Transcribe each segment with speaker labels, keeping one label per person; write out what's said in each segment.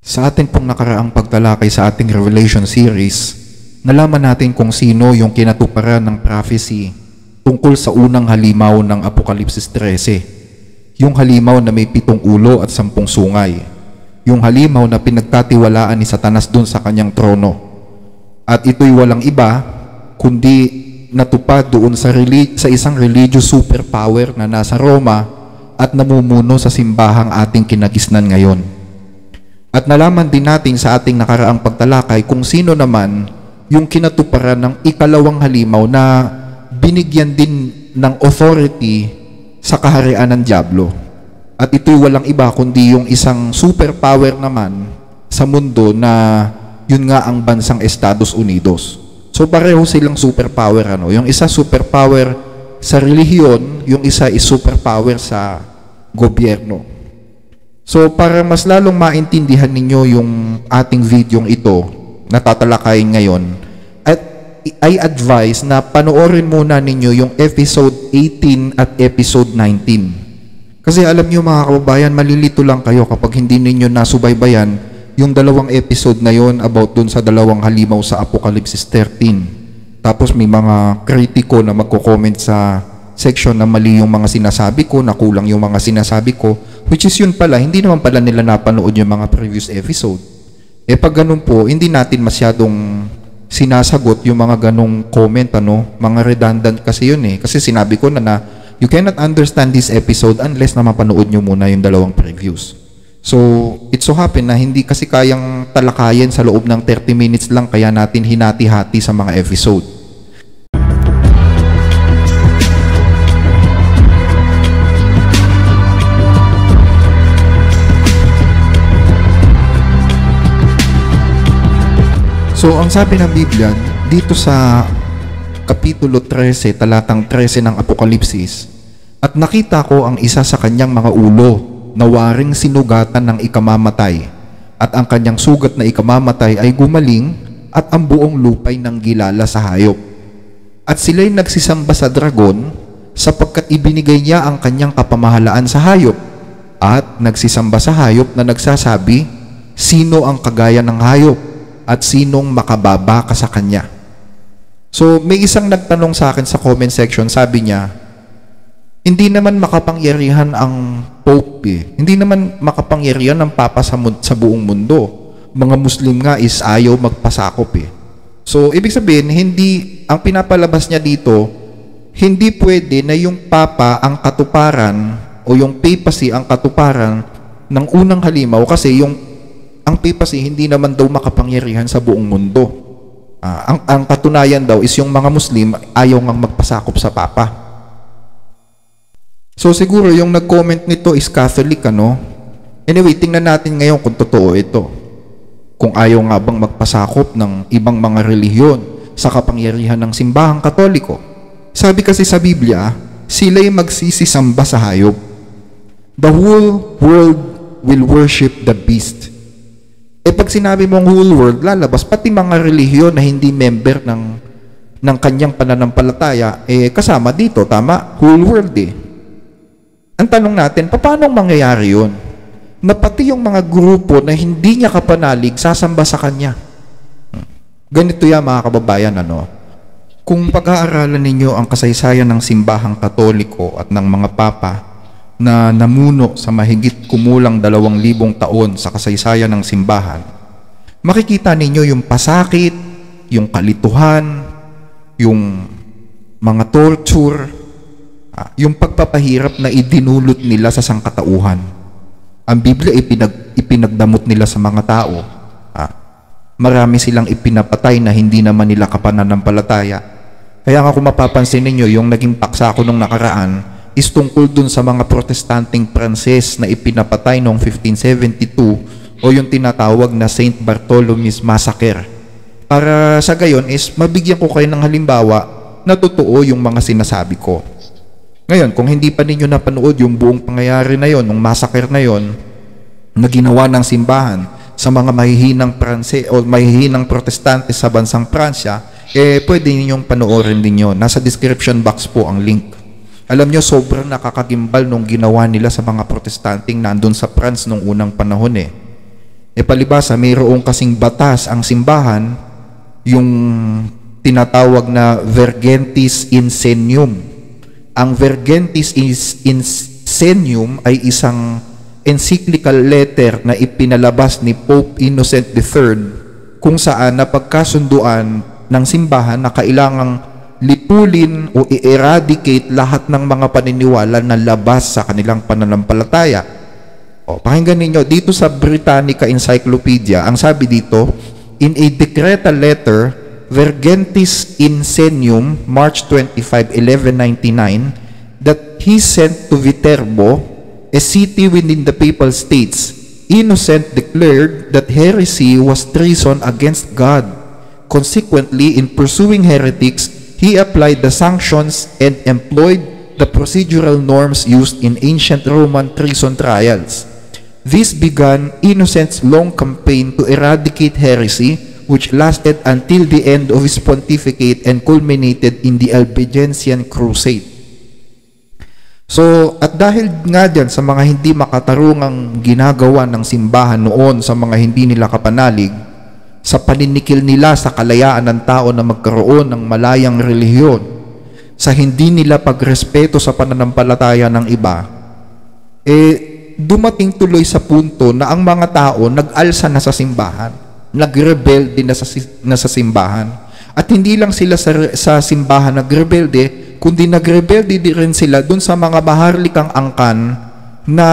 Speaker 1: Sa ating pong nakaraang pagtalakay sa ating Revelation series, nalaman natin kung sino yung kinatuparan ng prophecy tungkol sa unang halimaw ng Apokalipsis 13. Yung halimaw na may 7 ulo at 10 sungay. Yung halimaw na pinagkatiwalaan ni Satanas dun sa kanyang trono. At ito'y walang iba, kundi natupad doon sa isang religious superpower na nasa Roma at namumuno sa simbahang ating kinagisnan ngayon. At nalaman din natin sa ating nakaraang pagtalakay kung sino naman yung kinatuparan ng ikalawang halimaw na binigyan din ng authority sa kaharian ng Diablo. At ito'y walang iba kundi yung isang superpower naman sa mundo na yun nga ang bansang Estados Unidos. So pareho silang superpower. Yung isa superpower sa relihiyon, yung isa is superpower sa gobyerno. So para mas lalong maintindihan ninyo yung ating videong ito na tatalakayin ngayon, at I advise na panoorin muna ninyo yung episode 18 at episode 19. Kasi alam nyo mga kababayan, malilito lang kayo kapag hindi ninyo nasubaybayan yung 2 episode na yon about dun sa 2 halimaw sa Apokalipsis 13. Tapos may mga kritiko na magko-comment sa section na mali yung mga sinasabi ko, na kulang yung mga sinasabi ko, which is yun pala, hindi naman pala nila napanood yung mga previous episode. Pag ganun po, hindi natin masyadong sinasagot yung mga ganung comment, mga redundant kasi yun Kasi sinabi ko na you cannot understand this episode unless na mapanood nyo muna yung 2 previews. So, it so happen na hindi kasi kayang talakayin sa loob ng 30 minutes lang, kaya natin hinati-hati sa mga episode. So, ang sabi ng Biblia, dito sa Kapitulo 13, talatang 13 ng Apokalipsis, at nakita ko ang isa sa kanyang mga ulo na waring sinugatan ng ikamamatay, at ang kanyang sugat na ikamamatay ay gumaling, at ang buong lupay ng gilala sa hayop. At sila'y nagsisamba sa dragon, sapagkat ibinigay niya ang kanyang kapamahalaan sa hayop, at nagsisamba sa hayop na nagsasabi, sino ang kagaya ng hayop? At sinong makababa ka sa kanya? So, may isang nagtanong sa akin sa comment section, sabi niya, hindi naman makapangyarihan ang Pope Hindi naman makapangyarihan ang Papa sa buong mundo. Mga Muslim nga is ayaw magpasakop So, ibig sabihin, ang pinapalabas niya dito, hindi pwede na yung Papa ang katuparan o yung papacy ang katuparan ng unang halimaw kasi ang papacy hindi naman daw makapangyarihan sa buong mundo. Ang katunayan daw is yung mga Muslim ayaw ngang magpasakop sa Papa. So siguro yung nag-comment nito is Catholic, Anyway, tingnan natin ngayon kung totoo ito. Kung ayaw nga bang magpasakop ng ibang mga relihiyon sa kapangyarihan ng simbahang Katoliko. Sabi kasi sa Biblia, sila'y magsisisamba sa hayop. The whole world will worship the beast. Pag sinabi mong whole world, lalabas pati mga relihiyon na hindi member ng kanyang pananampalataya, kasama dito, tama? Whole world Ang tanong natin, paano mangyayari yun? Na pati yung mga grupo na hindi niya kapanalig, sasamba sa kanya. Ganito yan mga kababayan, Kung pag-aaralan ninyo ang kasaysayan ng simbahang Katoliko at ng mga Papa na namuno sa mahigit kumulang 2,000 taon sa kasaysayan ng simbahan, makikita ninyo yung pasakit, yung kalituhan, yung mga torture, yung pagpapahirap na idinulot nila sa sangkatauhan. Ang Biblia ipinagdamot nila sa mga tao. Marami silang ipinapatay na hindi naman nila kapananampalataya. Kaya nga kung mapapansin ninyo, yung naging paksa ko nung nakaraan, is tungkol dun sa mga protestanteng Pranses na ipinapatay noong 1572 o yung tinatawag na Saint Bartholomew's Massacre. Para sa gayon is mabigyan ko kayo ng halimbawa na totoo yung mga sinasabi ko. Ngayon, kung hindi pa ninyo napanood yung buong pangyayari na yon, ng massacre na yon, na ginawa ng simbahan sa mga mahihinang Pranses o mahihinang protestante sa bansang Pransya, pwede ninyong panoorin din yun. Nasa description box po ang link. Alam nyo, sobrang nakakagimbal nung ginawa nila sa mga protestanteng nandun sa France nung unang panahon palibasa, mayroong kasing batas ang simbahan, yung tinatawag na Vergentis Insenium. Ang Vergentis Insenium ay isang encyclical letter na ipinalabas ni Pope Innocent III kung saan napagkasunduan ng simbahan na kailangang lipulin o i-eradicate lahat ng mga paniniwala na labas sa kanilang pananampalataya. Pakinggan ninyo, dito sa Britannica Encyclopedia, ang sabi dito, in a decretal letter, Vergentis Insenium, March 25, 1199, that he sent to Viterbo, a city within the Papal States. Innocent declared that heresy was treason against God. Consequently, in pursuing heretics, he applied the sanctions and employed the procedural norms used in ancient Roman treason trials. This began Innocent's long campaign to eradicate heresy, which lasted until the end of his pontificate and culminated in the Albigensian Crusade. So, at dahil nga dyan sa mga hindi makatarungang ginagawa ng simbahan noon sa mga hindi nila kapanalig, sa paninikil nila sa kalayaan ng tao na magkaroon ng malayang relihiyon, sa hindi nila pagrespeto sa pananampalataya ng iba, dumating tuloy sa punto na ang mga tao nag-alsa na sa simbahan, nagrebelde na sa simbahan. At hindi lang sila sa simbahan nagrebelde, kundi nagrebelde din rin sila dun sa mga maharlikang angkan na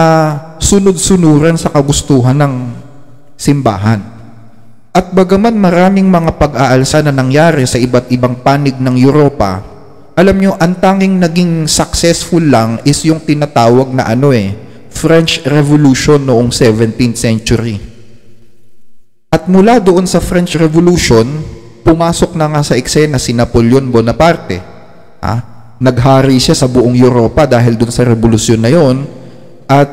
Speaker 1: sunod-sunuran sa kagustuhan ng simbahan. At bagaman maraming mga pag-aalsa na nangyari sa iba't ibang panig ng Europa, alam nyo, ang tanging naging successful lang is yung tinatawag na French Revolution noong 17th century. At mula doon sa French Revolution, pumasok na nga sa eksena si Napoleon Bonaparte. Naghari siya sa buong Europa dahil doon sa revolusyon na yon, at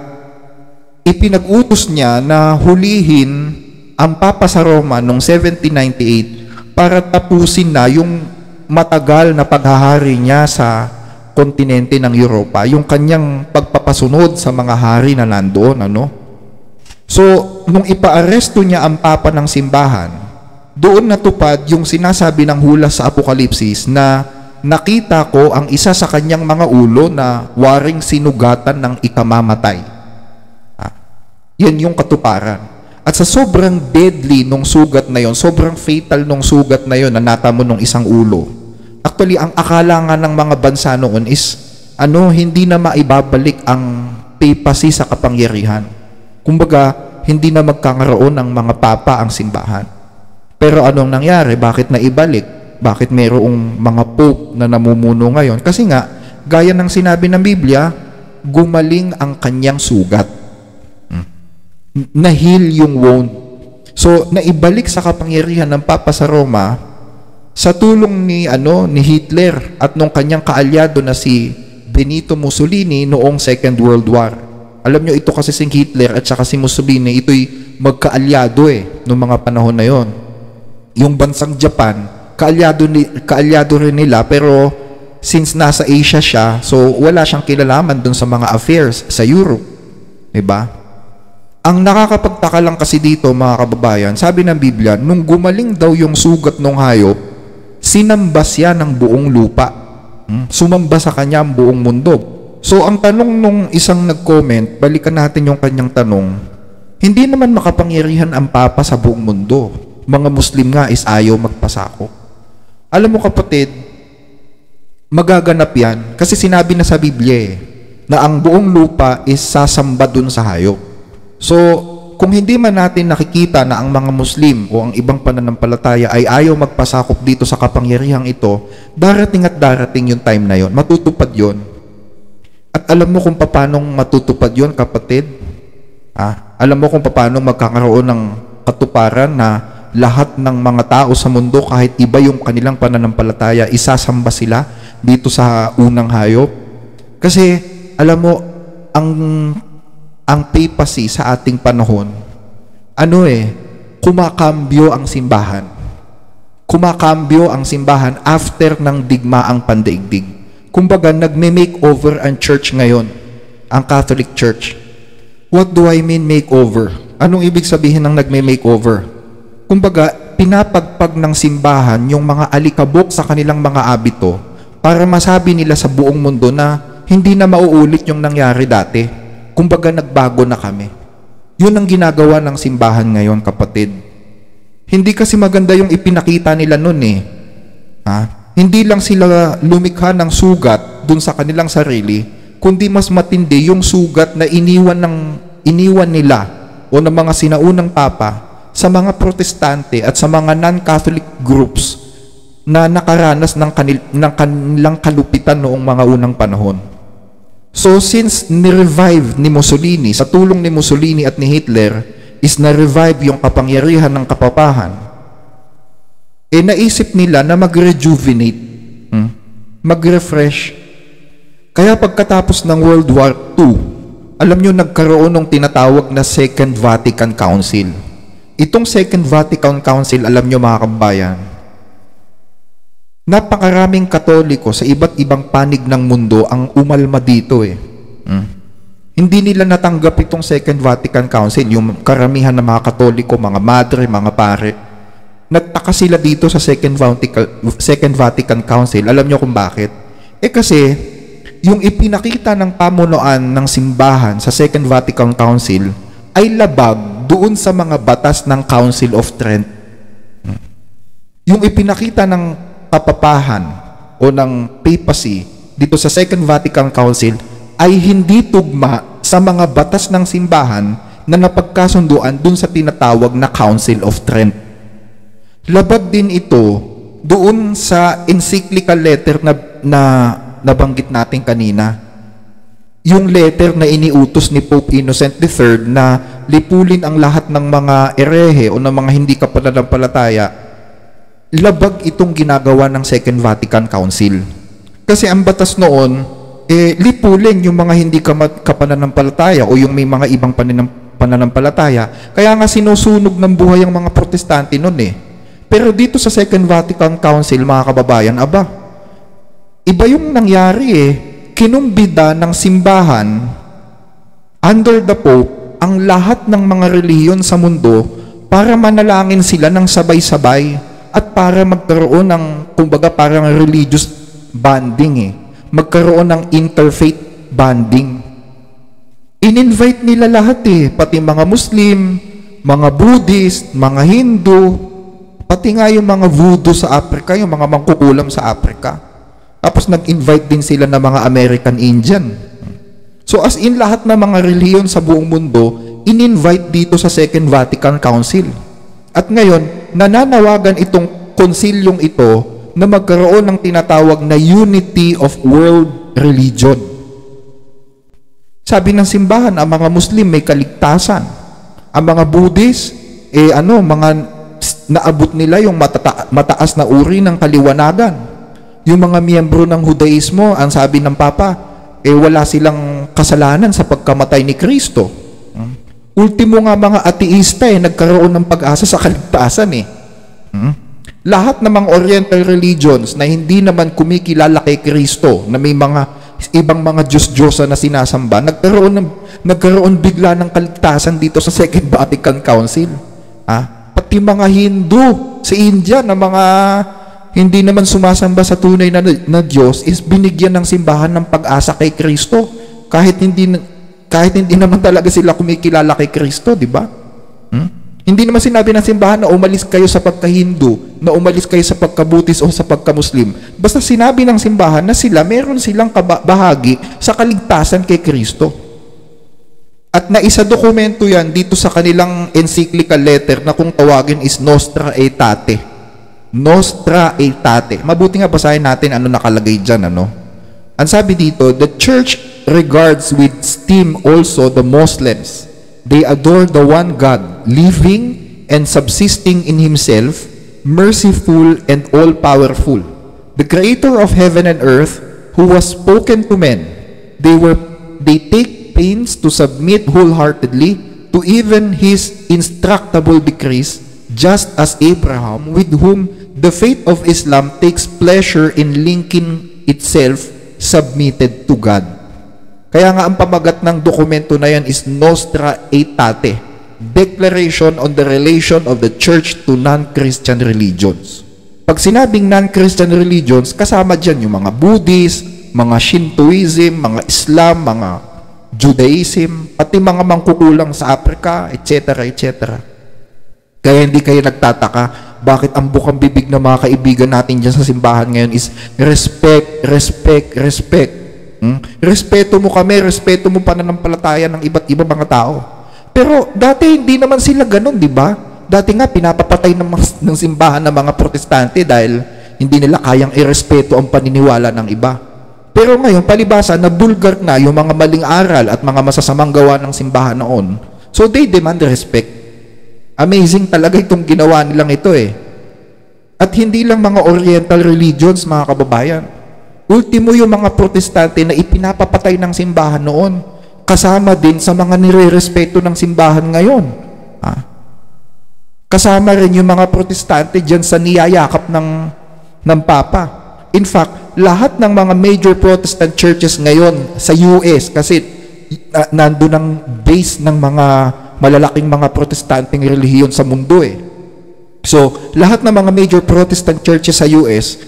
Speaker 1: ipinag-utos niya na hulihin ang Papa sa Roma noong 1798 para tapusin na yung matagal na paghahari niya sa kontinente ng Europa, yung kanyang pagpapasunod sa mga hari na nandoon. So, nung ipaaresto niya ang Papa ng simbahan, doon natupad yung sinasabi ng hula sa Apokalipsis na nakita ko ang isa sa kanyang mga ulo na waring sinugatan ng ikamamatay. Yan yung katuparan. At sa sobrang deadly nung sugat na yon, sobrang fatal nung sugat na yon na natamo nung isang ulo, actually, ang akala nga ng mga bansa noon is, hindi na maibabalik ang papacy sa kapangyarihan. Kumbaga, hindi na magkakaroon ng mga papa ang simbahan. Pero anong nangyari? Bakit naibalik? Bakit mayroong mga pope na namumuno ngayon? Kasi nga, gaya ng sinabi ng Biblia, gumaling ang kanyang sugat. Nahil yung wound. So, naibalik sa kapangyarihan ng Papa sa Roma sa tulong ni Hitler at nung kanyang kaalyado na si Benito Mussolini noong Second World War. Alam nyo, ito kasi si Hitler at saka si Mussolini, ito'y magkaalyado noong mga panahon na yon. Yung bansang Japan, kaalyado rin nila, pero since nasa Asia siya, so wala siyang kilalaman dun sa mga affairs sa Europe. Diba? Ang nakakapagtaka lang kasi dito, mga kababayan, sabi ng Biblia, nung gumaling daw yung sugat ng hayop, sinamba siya ng buong lupa. Sumamba sa kanya ang buong mundo. So, ang tanong nung isang nag-comment, balikan natin yung kanyang tanong, hindi naman makapangyarihan ang Papa sa buong mundo. Mga Muslim nga is ayaw magpasakop. Alam mo kapatid, magaganap yan kasi sinabi na sa Biblia na ang buong lupa is sasamba dun sa hayop. So, kung hindi man natin nakikita na ang mga Muslim o ang ibang pananampalataya ay ayaw magpasakop dito sa kapangyarihang ito, darating at darating yung time na yon, matutupad yon. At alam mo kung paano matutupad yon, kapatid? Alam mo kung paano magkakaroon ng katuparan na lahat ng mga tao sa mundo, kahit iba yung kanilang pananampalataya, isasamba sila dito sa unang hayop? Kasi, alam mo, ang papacy sa ating panahon, kumakambyo ang simbahan. Kumakambyo ang simbahan after ng digmaang pandaigdig. Kumbaga, nagme-makeover ang church ngayon, ang Catholic Church. What do I mean makeover? Anong ibig sabihin ng nagme-makeover? Kumbaga, pinapagpag ng simbahan yung mga alikabok sa kanilang mga abito para masabi nila sa buong mundo na hindi na mauulit yung nangyari dati. Kumbaga, nagbago na kami. Yun ang ginagawa ng simbahan ngayon, kapatid. Hindi kasi maganda yung ipinakita nila nun eh. Hindi lang sila lumikha ng sugat dun sa kanilang sarili, kundi mas matindi yung sugat na iniwan nila o ng mga sinaunang papa sa mga protestante at sa mga non-Catholic groups na nakaranas ng kanilang kalupitan noong mga unang panahon. So since ni-revive ni Mussolini, sa tulong ni Mussolini at ni Hitler, is na-revive yung kapangyarihan ng kapapahan, naisip nila na mag-rejuvenate, mag-refresh. Kaya pagkatapos ng World War II, alam nyo, nagkaroon ng tinatawag na Second Vatican Council. Itong Second Vatican Council, alam nyo mga kabayan, napakaraming Katoliko sa iba't ibang panig ng mundo ang umalma dito eh. Hindi nila natanggap itong Second Vatican Council, yung karamihan ng mga Katoliko, mga madre, mga pare. Nagtaka sila dito sa Second Vatican Council. Alam nyo kung bakit? Kasi yung ipinakita ng pamunuan ng simbahan sa Second Vatican Council ay labag doon sa mga batas ng Council of Trent. Yung ipinakita ng kapapahan o ng papacy dito sa Second Vatican Council ay hindi tugma sa mga batas ng simbahan na napagkasunduan dun sa tinatawag na Council of Trent. Labag din ito doon sa encyclical letter na nabanggit natin kanina. Yung letter na iniutos ni Pope Innocent III na lipulin ang lahat ng mga erehe o ng mga hindi kapananampalataya, labag itong ginagawa ng Second Vatican Council. Kasi ang batas noon, lipulin yung mga hindi kapananampalataya o yung may mga ibang pananampalataya. Kaya nga sinusunog ng buhay ang mga protestante noon eh. Pero dito sa Second Vatican Council, mga kababayan, iba yung nangyari eh. Kinumbida ng simbahan under the Pope ang lahat ng mga relihiyon sa mundo para manalangin sila ng sabay-sabay at para magkaroon ng, kumbaga, parang religious bonding eh. Magkaroon ng interfaith bonding. In-invite nila lahat eh, pati mga Muslim, mga Buddhist, mga Hindu, pati nga yung mga Voodoo sa Africa, yung mga mangkukulam sa Africa. Tapos nag-invite din sila ng mga American Indian. So as in, lahat ng mga relihiyon sa buong mundo, in-invite dito sa Second Vatican Council. At ngayon, nananawagan itong konsilyong ito na magkaroon ng tinatawag na Unity of World Religion. Sabi ng simbahan, ang mga Muslim may kaligtasan. Ang mga Buddhist, mga naabot nila yung mataas na uri ng kaliwanagan. Yung mga miyembro ng Judaismo, ang sabi ng Papa, wala silang kasalanan sa pagkamatay ni Kristo. Ultimo nga mga ateista nagkaroon ng pag-asa sa kaligtasan eh. Lahat ng mga Oriental religions na hindi naman kumikilala kay Kristo, na may mga ibang mga Diyos-Diyosa na sinasamba, nagkaroon bigla ng kaligtasan dito sa Second Vatican Council. Pati mga Hindu sa India na mga hindi naman sumasamba sa tunay na Diyos is binigyan ng simbahan ng pag-asa kay Kristo kahit hindi naman talaga sila kumikilala kay Kristo, di ba? Hindi naman sinabi ng simbahan na umalis kayo sa pagka-Hindu, na umalis kayo sa pagka-Buddhist o sa pagka-Muslim. Basta sinabi ng simbahan na meron silang bahagi sa kaligtasan kay Kristo. At naisa dokumento yan dito sa kanilang encyclical letter na kung tawagin is Nostra Aetate. Nostra Aetate. Mabuti nga basahin natin ano nakalagay dyan, Ang sabi dito, the church regards with esteem also the Muslims. They adore the one God, living and subsisting in Himself, merciful and all-powerful, the Creator of heaven and earth, who was spoken to men. They take pains to submit wholeheartedly to even His instructable decrees, just as Abraham, with whom the faith of Islam takes pleasure in linking itself, submitted to God. Kaya nga ang pamagat ng dokumento na yan is Nostra Aetate. Declaration on the Relation of the Church to Non-Christian Religions. Pag sinabing non-Christian religions, kasama dyan yung mga Buddhist, mga Shintoism, mga Islam, mga Judaism, pati mga mangkukulang sa Africa, etc., etc. Kaya hindi kayo nagtataka bakit ang bukang bibig ng mga kaibigan natin dyan sa simbahan ngayon is respect, respect, respect. Respeto mo kami, respeto mo pananampalataya ng iba't ibang mga tao. Pero dati hindi naman sila ganun, di ba? Dati nga pinapapatay ng simbahan ng mga protestante dahil hindi nila kayang irespeto ang paniniwala ng iba. Pero ngayon, palibasa na bulgar na yung mga maling aral at mga masasamang gawa ng simbahan noon. So they demand respect. Amazing talaga itong ginawa nilang ito eh. At hindi lang mga oriental religions, mga kababayan. Ultimo yung mga protestante na ipinapapatay ng simbahan noon, kasama din sa mga nire-respeto ng simbahan ngayon. Kasama rin yung mga protestante dyan sa niyayakap ng Papa. In fact, lahat ng mga major Protestant churches ngayon sa US, kasi nandun ang base ng mga malalaking mga protestanteng relihiyon sa mundo eh. So, lahat ng mga major Protestant churches sa US,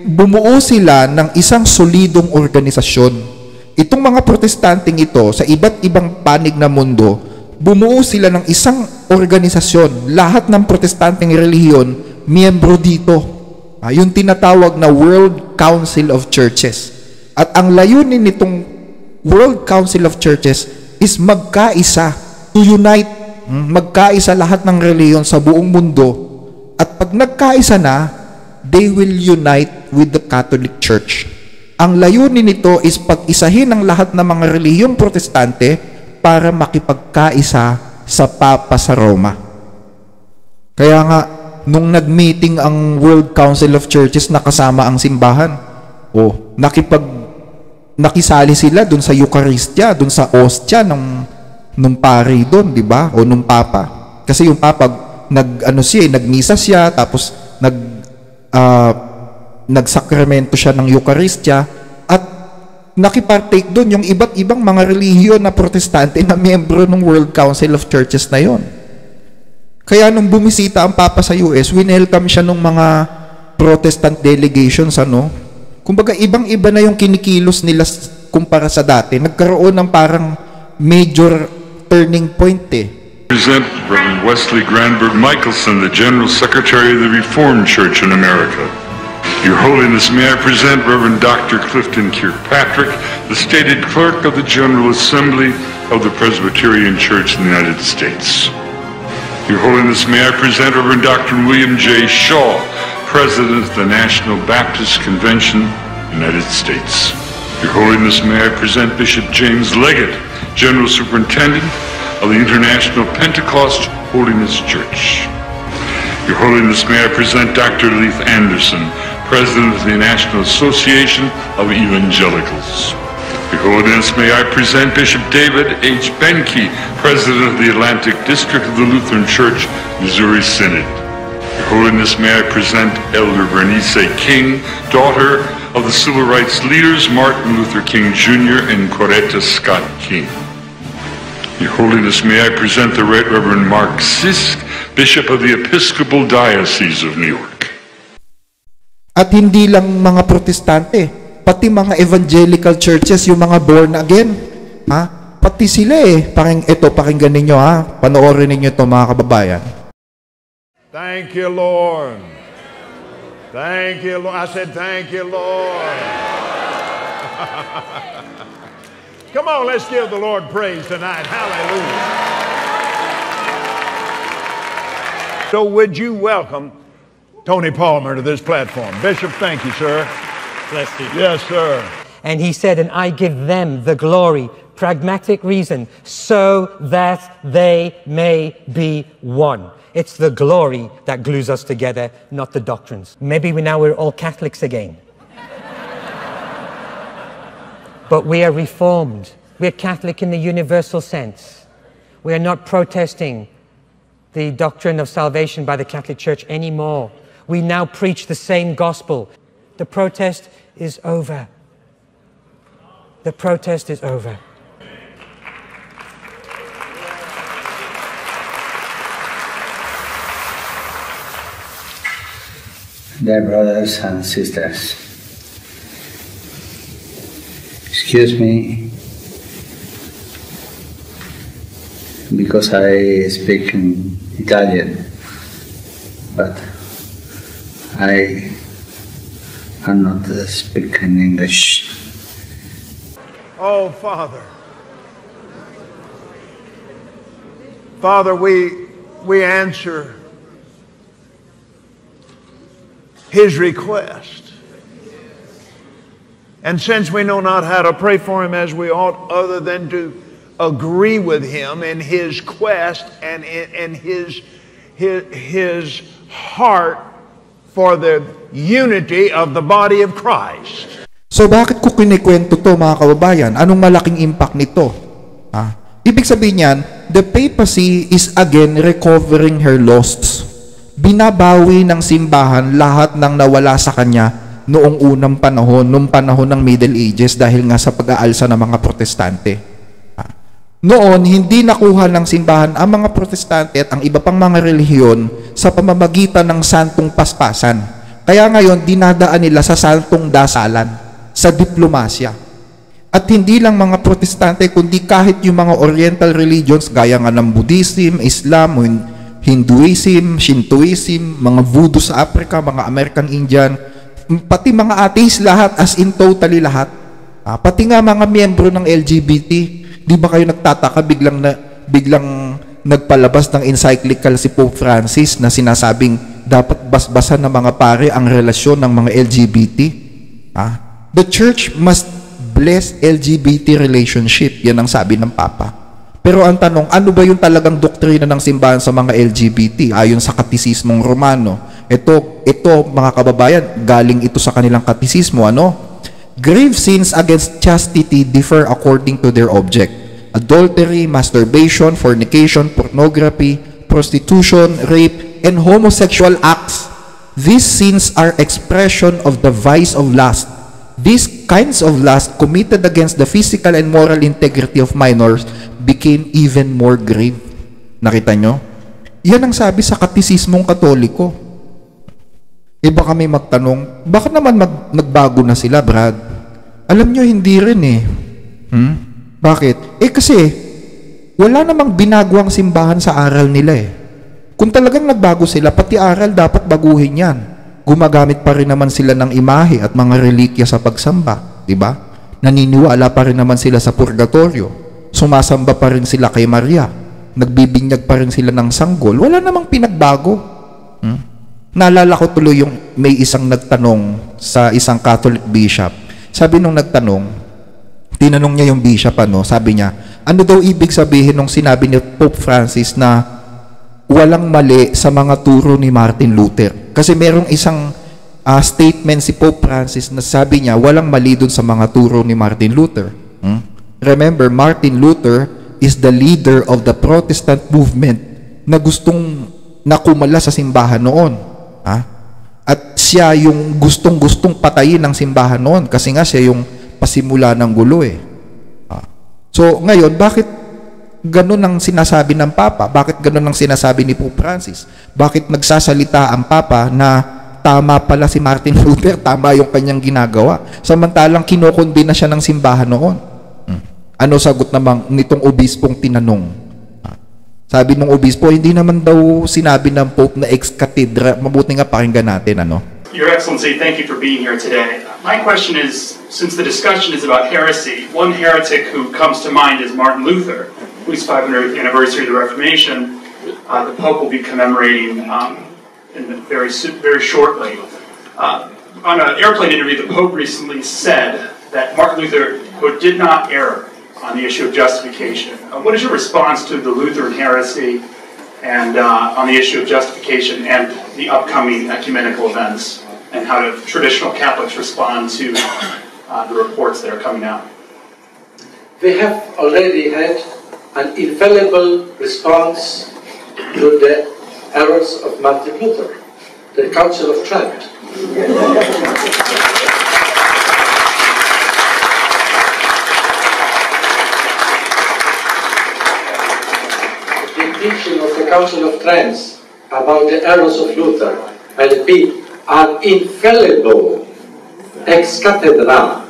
Speaker 1: bumuo sila ng isang solidong organisasyon. Itong mga protestanteng ito, sa iba't ibang panig na mundo, bumuo sila ng isang organisasyon. Lahat ng protestanteng relihiyon, miyembro dito. Yung tinatawag na World Council of Churches. At ang layunin nitong World Council of Churches is magkaisa, to unite, magkaisa lahat ng relihiyon sa buong mundo. At pag nagkaisa na, they will unite with the Catholic Church. Ang layunin nito is pag-isahin ang lahat ng mga relihiyong protestante para makipagkaisa sa Papa sa Roma. Kaya nga, nung nag-meeting ang World Council of Churches, nakasama ang simbahan. Nakisali sila dun sa Eucharistia, dun sa ostia nung pari dun, di ba? O nung Papa. Kasi yung Papa, nagmisa siya, tapos nagsakramento siya ng Eucharistia, at nakipartake doon yung iba't ibang mga relihiyon na protestante na miyembro ng World Council of Churches na yon. Kaya nung bumisita ang Papa sa US, winelcome siya ng mga Protestant delegations, Kumbaga, ibang-iba na yung kinikilos nila kumpara sa dati. Nagkaroon ng parang major turning point eh.
Speaker 2: Present Reverend Wesley Granberg Michelson, the General Secretary of the Reformed Church in America. Your Holiness, may I present Reverend Dr. Clifton Kirkpatrick, the stated clerk of the General Assembly of the Presbyterian Church in the United States. Your Holiness, may I present Reverend Dr. William J. Shaw, President of the National Baptist Convention, United States. Your Holiness, may I present Bishop James Leggett, General Superintendent of the International Pentecost Holiness Church. Your Holiness, may I present Dr. Leith Anderson, President of the National Association of Evangelicals. Your Holiness, may I present Bishop David H. Benke, President of the Atlantic District of the Lutheran Church, Missouri Synod. Your Holiness, may I present Elder Bernice King, daughter of the civil rights leaders Martin Luther King Jr. and Coretta Scott King. Your Holiness, may I present the Right Reverend Mark Sisk, Bishop of the Episcopal Diocese of New York.
Speaker 1: At hindi lang mga protestante, pati mga evangelical churches, yung mga born again, pati sila pakinggan ninyo panoorin ninyo ito mga kababayan.
Speaker 3: Thank you, Lord. Thank you, Lord. I said, thank you, Lord. Come on, let's give the Lord praise tonight. Hallelujah. So would you welcome Tony Palmer to this platform. Bishop, thank you, sir.
Speaker 4: Bless you.
Speaker 3: Yes, sir.
Speaker 4: And he said, and I give them the glory, pragmatic reason, so that they may be one. It's the glory that glues us together, not the doctrines. Maybe we're all Catholics again. But we are Reformed. We're Catholic in the universal sense. We are not protesting the doctrine of salvation by the Catholic Church anymore. We now preach the same gospel. The protest is over. The protest is over.
Speaker 5: Dear brothers and sisters, excuse me because I speak in Italian, but I cannot speak in English.
Speaker 3: Oh, Father. Father, we answer his request. And since we know not how to pray for him as we ought, other than to agree with him in his quest and in his heart for the unity of the body of Christ.
Speaker 1: So bakit ko kinikwento to, mga kababayan? Anong malaking impact nito? Ibig sabihin niyan, the papacy is again recovering her losts. Binabawi ng simbahan lahat ng nawala sa kanya noong unang panahon, noong panahon ng Middle Ages dahil nga sa pag-aalsa ng mga Protestante. Noon, hindi nakuha ng simbahan ang mga Protestante at ang iba pang mga relihiyon sa pamamagitan ng santong paspasan. Kaya ngayon, dinadaan nila sa santong dasalan, sa diplomasya. At hindi lang mga Protestante, kundi kahit yung mga Oriental religions, gaya nga ng Buddhism, Islam, Hinduism, Shintoism, mga Voodoo sa Africa, mga American Indian, pati mga atheist lahat, as in totally lahat. Pati nga mga miyembro ng LGBT, di ba kayo nagtataka biglang nagpalabas ng encyclical si Pope Francis na sinasabing dapat basbasan ng mga pare ang relasyon ng mga LGBT? The church must bless LGBT relationship. Yan ang sabi ng Papa. Pero ang tanong, ano ba yung talagang doktrina ng simbahan sa mga LGBT? Ayon sa katisismong Romano. Ito mga kababayan, galing ito sa kanilang katisismo. Grave sins against chastity differ according to their object. Adultery, masturbation, fornication, pornography, prostitution, rape, and homosexual acts. These sins are expression of the vice of lust. These kinds of lust committed against the physical and moral integrity of minors became even more grave. Nakita nyo? Yan ang sabi sa katisismong Katoliko. Baka may magtanong, bakit naman nagbago na sila, Brad? Alam nyo, hindi rin eh. Bakit? Kasi, wala namang binago ang simbahan sa aral nila eh. Kung talagang nagbago sila, pati aral dapat baguhin yan. Gumagamit pa rin naman sila ng imahe at mga relikya sa pagsamba, di ba? Naniniwala pa rin naman sila sa purgatorio. Sumasamba pa rin sila kay Maria. Nagbibinyag pa rin sila ng sanggol. Wala namang pinagbago. Naalala ko tuloy yung may isang nagtanong sa isang Catholic bishop. Sabi nung nagtanong, tinanong niya yung bishop, sabi niya, ano daw ibig sabihin nung sinabi ni Pope Francis na walang mali sa mga turo ni Martin Luther? Kasi merong isang statement si Pope Francis na sabi niya, walang mali dun sa mga turo ni Martin Luther. Remember, Martin Luther is the leader of the Protestant movement na gustong nakumala sa simbahan noon. At siya yung gustong patayin ng simbahan noon kasi nga siya yung pasimula ng gulo eh. So ngayon, bakit ganun ang sinasabi ng Papa? Bakit ganun ang sinasabi ni Pope Francis? Bakit nagsasalita ang Papa na tama pala si Martin Luther, tama yung kanyang ginagawa, samantalang kinokondena siya ng simbahan noon? Ano sagot naman nitong obispong tinanong? Sabi ng obispo, hindi naman daw sinabi ng Pope na ex cathedra. Mabuti nga pakinggan natin,
Speaker 6: Your Excellency, thank you for being here today. My question is, since the discussion is about heresy, one heretic who comes to mind is Martin Luther, whose 500th anniversary of the Reformation, the Pope will be commemorating very shortly. On an airplane interview, the Pope recently said that Martin Luther did not err on the issue of justification. What is your response to the Lutheran heresy and on the issue of justification and the upcoming ecumenical events, and how do traditional Catholics respond to the reports that are coming out?
Speaker 7: We have already had an infallible response to the errors of Martin Luther, the Council of Trent. The teaching of the Council of Trent about the errors of Luther, I repeat, an infallible ex cathedra,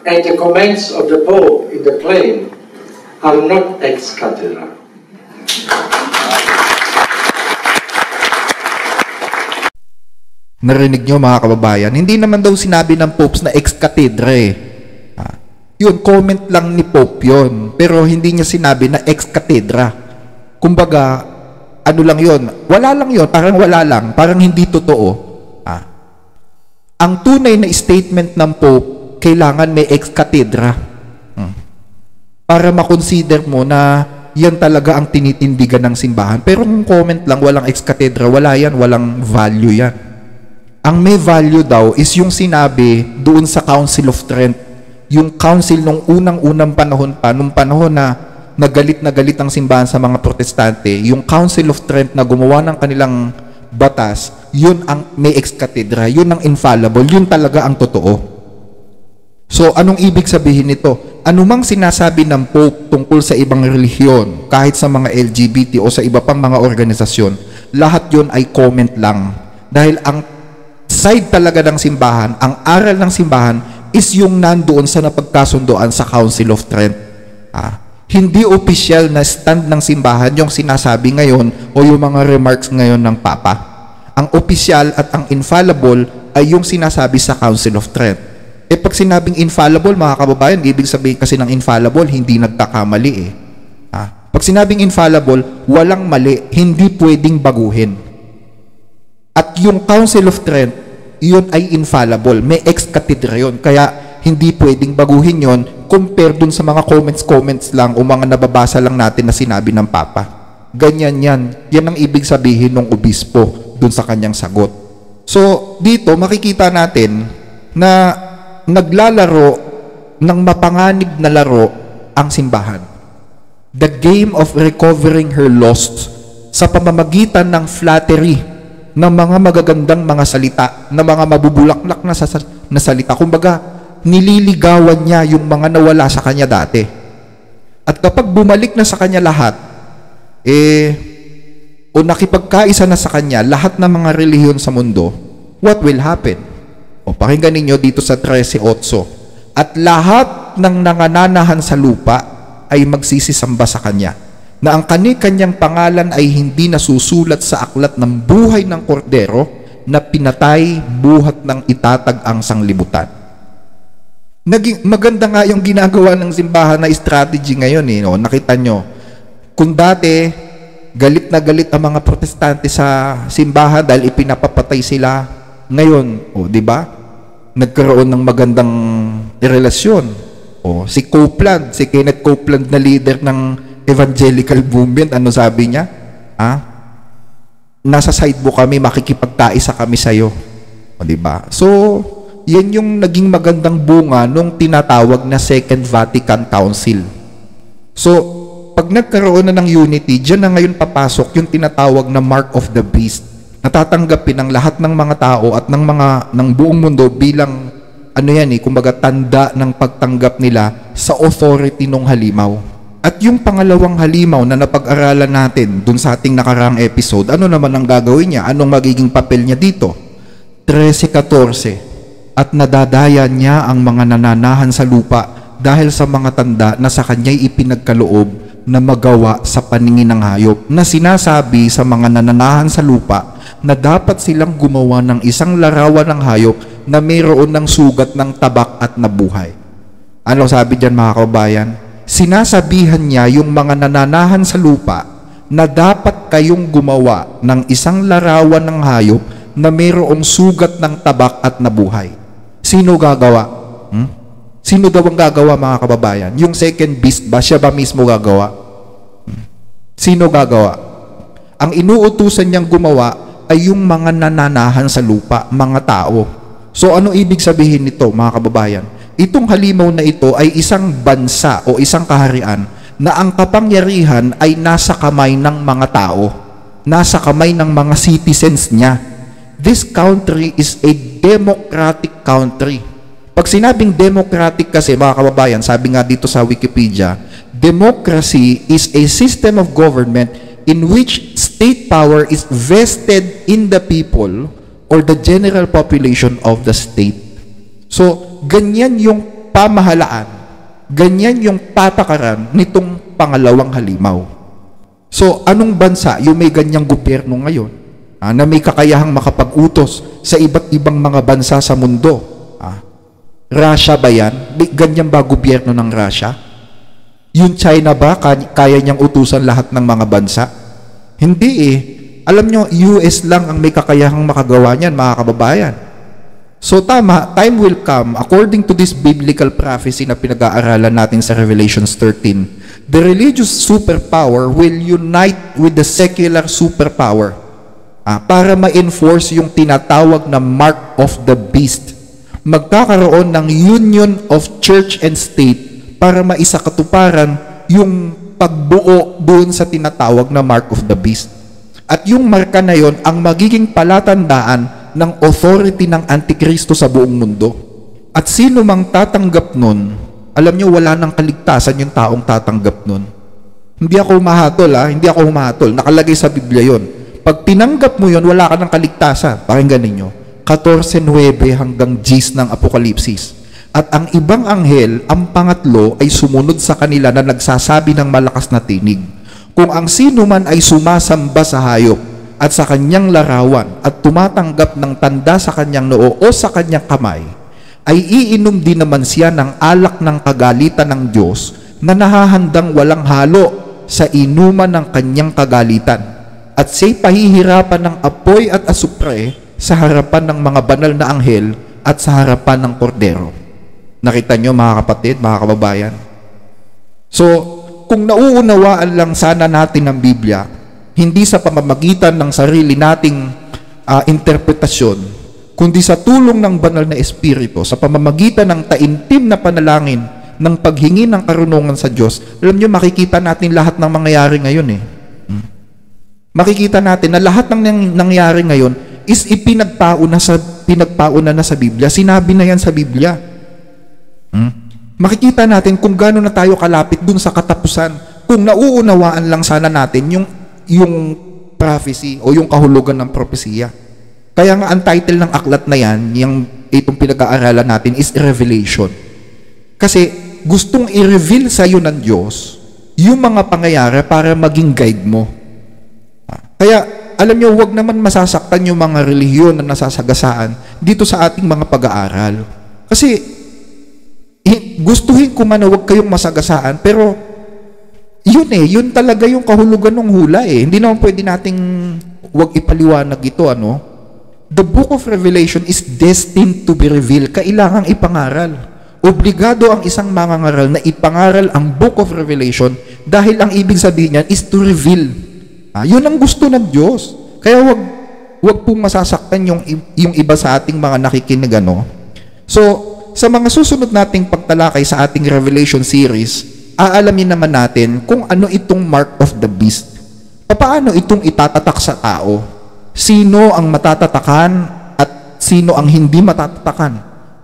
Speaker 7: and the comments of the Pope in the claim are not ex cathedra.
Speaker 1: Narinig nyo mga kababayan, hindi naman daw sinabi ng Popes na ex cathedra eh. Yun, comment lang ni Pope yun. Pero hindi niya sinabi na ex cathedra. Kumbaga, ano lang yun? Wala lang yun, parang wala lang, parang hindi totoo. Ang tunay na statement ng Pope, kailangan may ex cathedra. Para makonsider mo na yan talaga ang tinitindigan ng simbahan. Pero kung comment lang, walang ex cathedra, wala yan, walang value yan. Ang may value daw is yung sinabi doon sa Council of Trent. Yung council nung unang-unang panahon pa, nung panahon na galit ang simbahan sa mga protestante, yung Council of Trent na gumawa ng kanilang batas, yun ang may ex cathedra, yun ang infallible, yun talaga ang totoo. So, anong ibig sabihin nito? Anumang sinasabi ng Pope tungkol sa ibang relihiyon, kahit sa mga LGBT o sa iba pang mga organisasyon, lahat yun ay comment lang. Dahil ang side talaga ng simbahan, ang aral ng simbahan, is yung nandoon sa napagkasundoan sa Council of Trent. Hindi opisyal na stand ng simbahan yung sinasabi ngayon o yung mga remarks ngayon ng Papa. Ang opisyal at ang infallible ay yung sinasabi sa Council of Trent. Pag sinabing infallible, mga kababayan, ibig sabihin kasi ng infallible, hindi nagkakamali eh. Pag sinabing infallible, walang mali, hindi pwedeng baguhin. At yung Council of Trent, yun ay infallible. May ex cathedra yun. Kaya hindi pwedeng baguhin yun compare dun sa mga comments lang o mga nababasa lang natin na sinabi ng Papa. Ganyan yan. Yan ang ibig sabihin ng obispo dun sa kanyang sagot. So, dito makikita natin na naglalaro ng mapanganib na laro ang simbahan. The game of recovering her lost sa pamamagitan ng flattery, ng mga magagandang mga salita, ng mga mabubulaklak na salita. Kumbaga, nililigawan niya yung mga nawala sa kanya dati. At kapag bumalik na sa kanya lahat, o nakipagkaisa na sa kanya lahat ng mga relihiyon sa mundo, what will happen? O pakinggan ninyo dito sa 13:8. At lahat ng nangananahan sa lupa ay magsisisamba sa kanya, na ang kanyang pangalan ay hindi nasusulat sa aklat ng buhay ng kordero na pinatay buhat ng itatag ang sanglibutan. Maganda nga yung ginagawa ng simbahan na strategy ngayon eh. No? Nakita nyo, kung dati galit na galit ang mga protestante sa simbahan dahil ipinapapatay sila, ngayon, di ba? Nagkaroon ng magandang relasyon. Si Copeland, si Kenneth Copeland na leader ng evangelical movement, ano sabi niya? Nasa sidebook kami, makikipagkaisa kami sa'yo. Diba? So, yan yung naging magandang bunga nung tinatawag na Second Vatican Council. So, pag nagkaroon na ng unity, dyan na ngayon papasok yung tinatawag na Mark of the Beast. Natatanggapin ng lahat ng mga tao at ng buong mundo bilang kumbaga tanda ng pagtanggap nila sa authority ng halimaw. At yung pangalawang halimaw na napag-aralan natin dun sa ating nakaraang episode, ano naman ang gagawin niya? Anong magiging papel niya dito? 13:14. At nadadaya niya ang mga nananahan sa lupa dahil sa mga tanda na sa kanya'y ipinagkaloob na magawa sa paningin ng hayop, na sinasabi sa mga nananahan sa lupa na dapat silang gumawa ng isang larawan ng hayop na mayroon ng sugat ng tabak at nabuhay. Ano sabi diyan mga kababayan? Sinasabihan niya yung mga nananahan sa lupa na dapat kayong gumawa ng isang larawan ng hayop na mayroong sugat ng tabak at nabuhay. Sino gagawa? Sino daw ang gagawa mga kababayan? Yung second beast ba? Siya ba mismo gagawa? Sino gagawa? Ang inuutusan niyang gumawa ay yung mga nananahan sa lupa, mga tao. So ano ibig sabihin nito mga kababayan? Itong halimaw na ito ay isang bansa o isang kaharian na ang kapangyarihan ay nasa kamay ng mga tao, nasa kamay ng mga citizens niya. This country is a democratic country. Pag sinabing democratic kasi mga kababayan, sabi nga dito sa Wikipedia, democracy is a system of government in which state power is vested in the people or the general population of the state. So, ganyan yung pamahalaan, ganyan yung patakaran nitong pangalawang halimaw. So, anong bansa yung may ganyang gobyerno ngayon na may kakayahang makapag-utos sa iba't ibang mga bansa sa mundo? Russia ba yan? Ganyan ba gobyerno ng Russia? Yung China ba, kaya niyang utusan lahat ng mga bansa? Hindi eh. Alam nyo, US lang ang may kakayahang makagawa niyan, mga kababayan. So tama, time will come, according to this biblical prophecy na pinag-aaralan natin sa Revelations 13, the religious superpower will unite with the secular superpower para ma-enforce yung tinatawag na mark of the beast. Magkakaroon ng union of church and state para maisakatuparan yung pagbuo doon sa tinatawag na mark of the beast. At yung marka na yon ang magiging palatandaan ng authority ng Antikristo sa buong mundo. At sino mang tatanggap nun, alam nyo, wala nang kaligtasan yung taong tatanggap nun. Hindi ako humahatol, nakalagay sa Biblia yon. Pag tinanggap mo yon, wala ka ng kaligtasan. Pakinggan ninyo, 14:9 hanggang 10 ng Apokalipsis. At ang ibang anghel, ang pangatlo, ay sumunod sa kanila na nagsasabi ng malakas na tinig. Kung ang sino man ay sumasamba sa hayop at sa kanyang larawan at tumatanggap ng tanda sa kanyang noo o sa kanyang kamay, ay iinom din naman siya ng alak ng kagalitan ng Diyos na nahahandang walang halo sa inuman ng kanyang kagalitan. At siya'y pahihirapan ng apoy at asupre sa harapan ng mga banal na anghel at sa harapan ng kordero. Nakita nyo, mga kapatid, mga kababayan? So, kung nauunawaan lang sana natin ng Biblia, hindi sa pamamagitan ng sarili nating interpretasyon, kundi sa tulong ng banal na Espiritu, sa pamamagitan ng taimtim na panalangin ng paghingi ng karunungan sa Diyos, alam nyo, makikita natin lahat ng mangyayari ngayon eh. Makikita natin na lahat ng nangyayari ngayon is pinagpauna na sa Biblia. Sinabi na yan sa Biblia. Makikita natin kung gaano na tayo kalapit dun sa katapusan. Kung nauunawaan lang sana natin yung prophecy o yung kahulugan ng propesya. Kaya nga ang title ng aklat na yan, itong pinag-aaralan natin, is Revelation. Kasi gustong i-reveal sa iyo ng Diyos yung mga pangyayari para maging guide mo. Kaya alam nyo, huwag naman masasaktan yung mga relihiyon na nasasagasaan dito sa ating mga pag-aaral. Kasi gustuhin ko man na huwag kayong masagasaan, pero yun talaga yung kahulugan ng hula eh. Hindi naman pwede nating huwag ipaliwanag ito, ano? The book of Revelation is destined to be revealed. Kailangang ipangaral. Obligado ang isang mangangaral na ipangaral ang book of Revelation dahil ang ibig sabihin niyan is to reveal. Yun ang gusto ng Diyos. Kaya huwag pong masasaktan yung iba sa ating mga nakikinig, ano? So, sa mga susunod nating pagtalakay sa ating Revelation series, aalamin naman natin kung ano itong mark of the beast. Paano itong itatatak sa tao? Sino ang matatatakan at sino ang hindi matatatakan?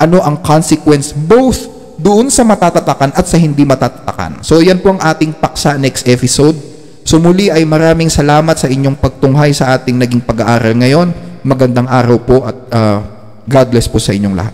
Speaker 1: Ano ang consequence both doon sa matatatakan at sa hindi matatatakan? So yan po ang ating paksa next episode. So muli ay maraming salamat sa inyong pagtunghay sa ating naging pag-aaral ngayon. Magandang araw po at God bless po sa inyong lahat.